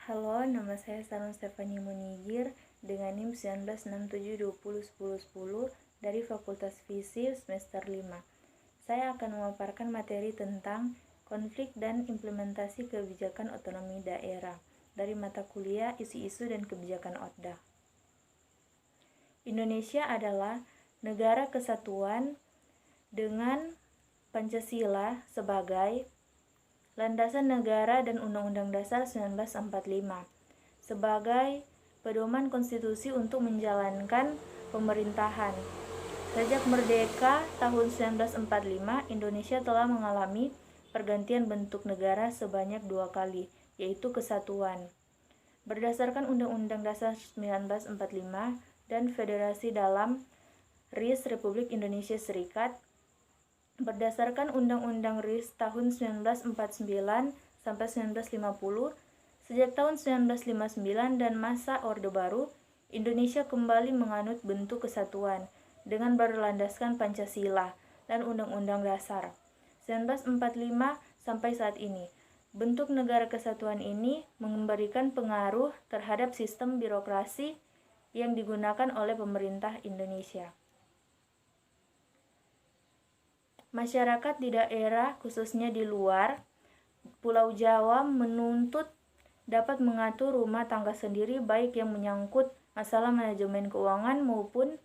Halo, nama saya Sarun Stefani Munigir dengan NIM 1967201010 dari Fakultas Fisip semester 5. Saya akan memaparkan materi tentang konflik dan implementasi kebijakan otonomi daerah dari mata kuliah Isu-isu dan Kebijakan OTDA. Indonesia adalah negara kesatuan dengan Pancasila sebagai landasan negara dan Undang-Undang Dasar 1945 sebagai pedoman konstitusi untuk menjalankan pemerintahan. Sejak merdeka tahun 1945, Indonesia telah mengalami pergantian bentuk negara sebanyak 2 kali, yaitu kesatuan berdasarkan Undang-Undang Dasar 1945 dan federasi dalam RIS Republik Indonesia Serikat berdasarkan Undang-Undang RIS tahun 1949 sampai 1950. Sejak tahun 1959 dan masa Orde Baru, Indonesia kembali menganut bentuk kesatuan dengan berlandaskan Pancasila dan Undang-Undang Dasar 1945 sampai saat ini. Bentuk negara kesatuan ini memberikan pengaruh terhadap sistem birokrasi yang digunakan oleh pemerintah Indonesia. Masyarakat di daerah, khususnya di luar Pulau Jawa, menuntut dapat mengatur rumah tangga sendiri, baik yang menyangkut masalah manajemen keuangan maupun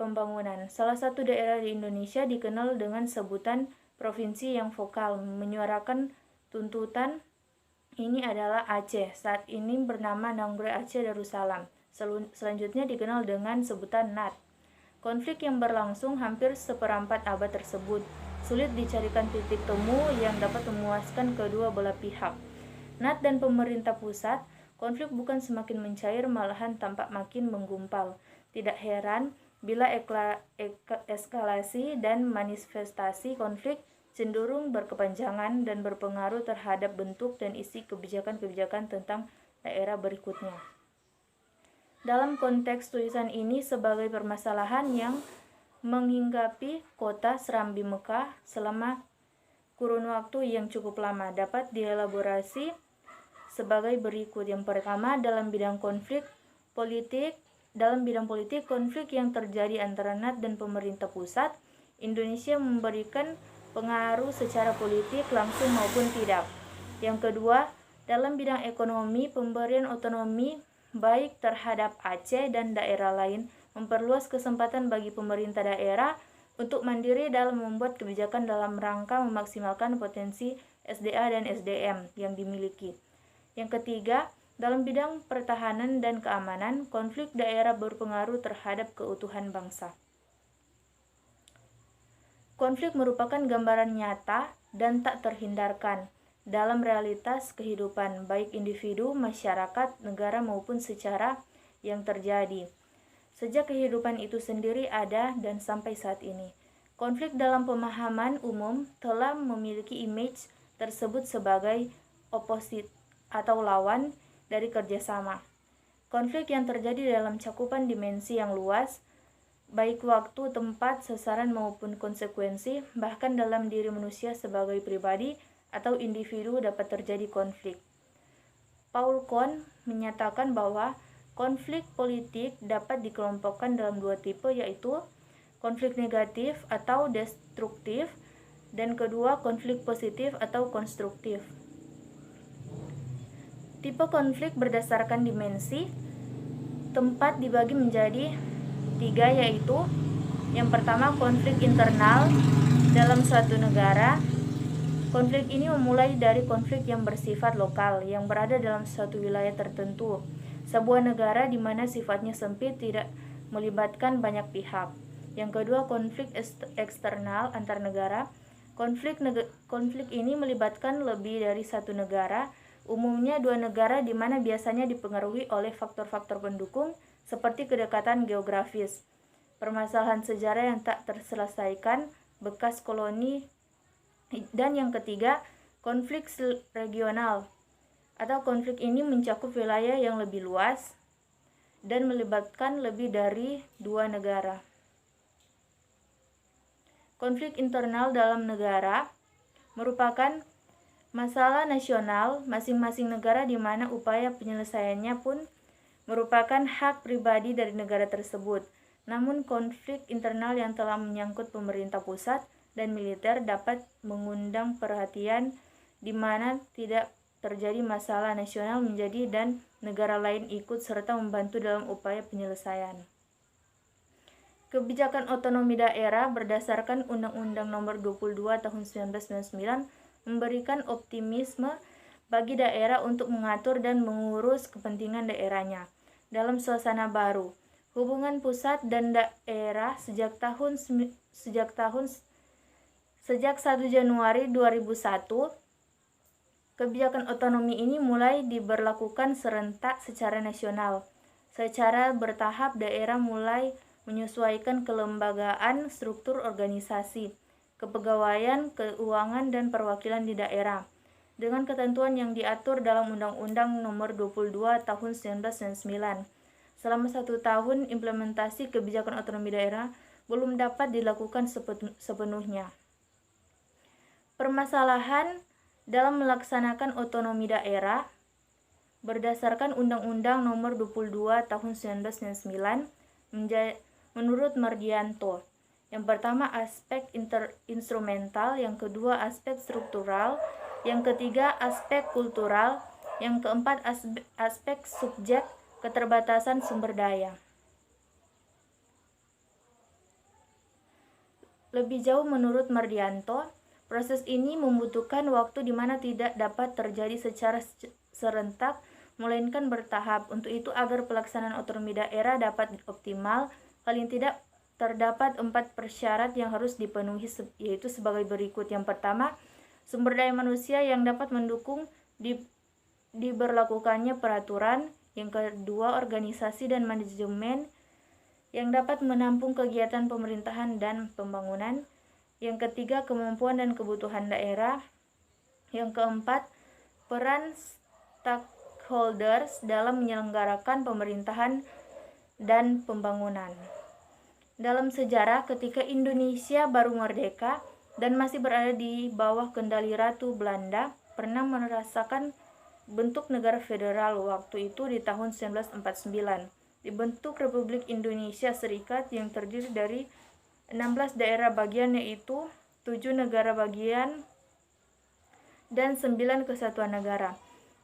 pembangunan. Salah satu daerah di Indonesia dikenal dengan sebutan provinsi yang vokal menyuarakan tuntutan ini adalah Aceh. Saat ini bernama Naunggoy Aceh Darussalam. Selanjutnya dikenal dengan sebutan NAT. Konflik yang berlangsung hampir seperempat abad tersebut sulit dicarikan titik temu yang dapat memuaskan kedua belah pihak. NAT dan pemerintah pusat, konflik bukan semakin mencair, malahan tampak makin menggumpal. Tidak heran bila eskalasi dan manifestasi konflik cenderung berkepanjangan dan berpengaruh terhadap bentuk dan isi kebijakan-kebijakan tentang daerah berikutnya. Dalam konteks tulisan ini sebagai permasalahan yang menghinggapi kota Serambi Mekah selama kurun waktu yang cukup lama dapat dielaborasi sebagai berikut. Yang pertama, dalam bidang politik, konflik yang terjadi antara NAT dan pemerintah pusat, Indonesia memberikan pengaruh secara politik langsung maupun tidak. Yang kedua, dalam bidang ekonomi, pemberian otonomi baik terhadap Aceh dan daerah lain memperluas kesempatan bagi pemerintah daerah untuk mandiri dalam membuat kebijakan dalam rangka memaksimalkan potensi SDA dan SDM yang dimiliki. Yang ketiga, dalam bidang pertahanan dan keamanan, konflik daerah berpengaruh terhadap keutuhan bangsa. Konflik merupakan gambaran nyata dan tak terhindarkan dalam realitas kehidupan baik individu, masyarakat, negara maupun secara yang terjadi. Sejak kehidupan itu sendiri ada dan sampai saat ini. Konflik dalam pemahaman umum telah memiliki image tersebut sebagai oposit atau lawan dari kerjasama. Konflik yang terjadi dalam cakupan dimensi yang luas, baik waktu, tempat, sasaran maupun konsekuensi, bahkan dalam diri manusia sebagai pribadi atau individu dapat terjadi konflik. Paul Kohn menyatakan bahwa konflik politik dapat dikelompokkan dalam 2 tipe, yaitu konflik negatif atau destruktif dan kedua konflik positif atau konstruktif. Tipe konflik berdasarkan dimensi tempat dibagi menjadi 3, yaitu yang pertama konflik internal dalam suatu negara. Konflik ini memulai dari konflik yang bersifat lokal yang berada dalam suatu wilayah tertentu, sebuah negara di mana sifatnya sempit tidak melibatkan banyak pihak. Yang kedua, konflik eksternal antar negara. Konflik ini melibatkan lebih dari satu negara, umumnya 2 negara di mana biasanya dipengaruhi oleh faktor-faktor pendukung seperti kedekatan geografis, permasalahan sejarah yang tak terselesaikan, bekas koloni. Dan yang ketiga, konflik regional atau konflik ini mencakup wilayah yang lebih luas dan melibatkan lebih dari 2 negara. Konflik internal dalam negara merupakan Masalah nasional masing-masing negara di mana upaya penyelesaiannya pun merupakan hak pribadi dari negara tersebut. Namun konflik internal yang telah menyangkut pemerintah pusat dan militer dapat mengundang perhatian di mana tidak terjadi masalah nasional menjadi dan negara lain ikut serta membantu dalam upaya penyelesaian. Kebijakan otonomi daerah berdasarkan Undang-Undang Nomor 22 Tahun 1999 memberikan optimisme bagi daerah untuk mengatur dan mengurus kepentingan daerahnya dalam suasana baru. Hubungan pusat dan daerah sejak 1 Januari 2001, kebijakan otonomi ini mulai diberlakukan serentak secara nasional. Secara bertahap daerah mulai menyesuaikan kelembagaan, struktur organisasi, kepegawaian, keuangan, dan perwakilan di daerah dengan ketentuan yang diatur dalam Undang-Undang Nomor 22 Tahun 1999. Selama 1 tahun implementasi kebijakan otonomi daerah belum dapat dilakukan sepenuhnya. Permasalahan dalam melaksanakan otonomi daerah berdasarkan Undang-Undang Nomor 22 Tahun 1999 menurut Mardianto. Yang pertama aspek instrumental, yang kedua aspek struktural, yang ketiga aspek kultural, yang keempat aspek subjek, keterbatasan sumber daya. Lebih jauh menurut Mardianto, proses ini membutuhkan waktu di mana tidak dapat terjadi secara serentak, melainkan bertahap. Untuk itu agar pelaksanaan otonomi daerah dapat optimal, paling tidak terdapat 4 persyarat yang harus dipenuhi, yaitu sebagai berikut. Yang pertama, sumber daya manusia yang dapat mendukung diberlakukannya peraturan. Yang kedua, organisasi dan manajemen yang dapat menampung kegiatan pemerintahan dan pembangunan. Yang ketiga, kemampuan dan kebutuhan daerah. Yang keempat, peran stakeholders dalam menyelenggarakan pemerintahan dan pembangunan. Dalam sejarah, ketika Indonesia baru merdeka dan masih berada di bawah kendali Ratu Belanda, pernah merasakan bentuk negara federal waktu itu di tahun 1949. Dibentuk Republik Indonesia Serikat yang terdiri dari 16 daerah bagian, yaitu 7 negara bagian dan 9 kesatuan negara.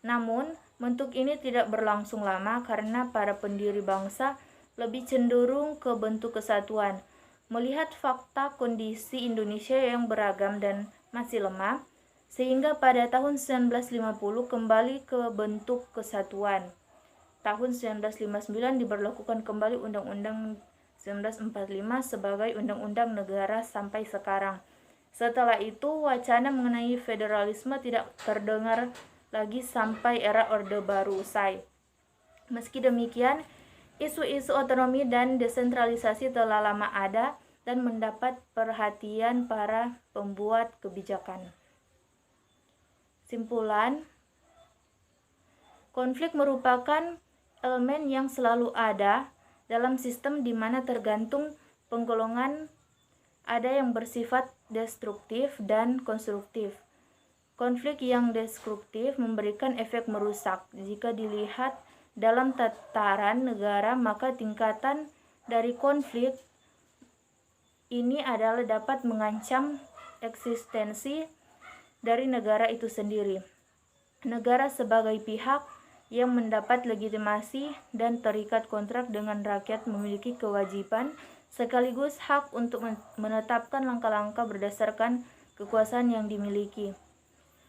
Namun, bentuk ini tidak berlangsung lama karena para pendiri bangsa lebih cenderung ke bentuk kesatuan. Melihat fakta kondisi Indonesia yang beragam dan masih lemah, sehingga pada tahun 1950 kembali ke bentuk kesatuan. Tahun 1959 diberlakukan kembali Undang-Undang 1945 sebagai Undang-Undang Negara sampai sekarang. Setelah itu, wacana mengenai federalisme tidak terdengar lagi sampai era Orde Baru usai. Meski demikian, isu-isu otonomi dan desentralisasi telah lama ada dan mendapat perhatian para pembuat kebijakan. Simpulan, konflik merupakan elemen yang selalu ada dalam sistem di mana tergantung penggolongan, ada yang bersifat destruktif dan konstruktif. Konflik yang destruktif memberikan efek merusak. Jika dilihat dalam tataran negara, maka tingkatan dari konflik ini adalah dapat mengancam eksistensi dari negara itu sendiri. Negara sebagai pihak yang mendapat legitimasi dan terikat kontrak dengan rakyat memiliki kewajiban sekaligus hak untuk menetapkan langkah-langkah berdasarkan kekuasaan yang dimiliki.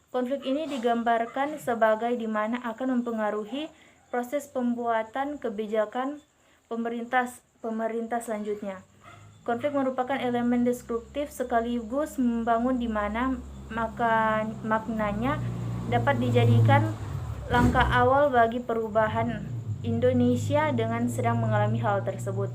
Konflik ini digambarkan sebagai di mana akan mempengaruhi proses pembuatan kebijakan pemerintah selanjutnya. Konflik merupakan elemen destruktif sekaligus membangun di mana maknanya dapat dijadikan langkah awal bagi perubahan Indonesia dengan sedang mengalami hal tersebut.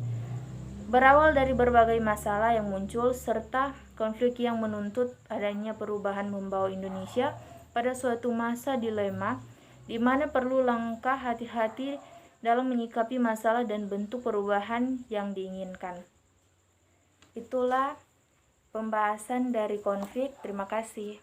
Berawal dari berbagai masalah yang muncul serta konflik yang menuntut adanya perubahan membawa Indonesia pada suatu masa dilema di mana perlu langkah hati-hati dalam menyikapi masalah dan bentuk perubahan yang diinginkan. Itulah pembahasan dari konflik. Terima kasih.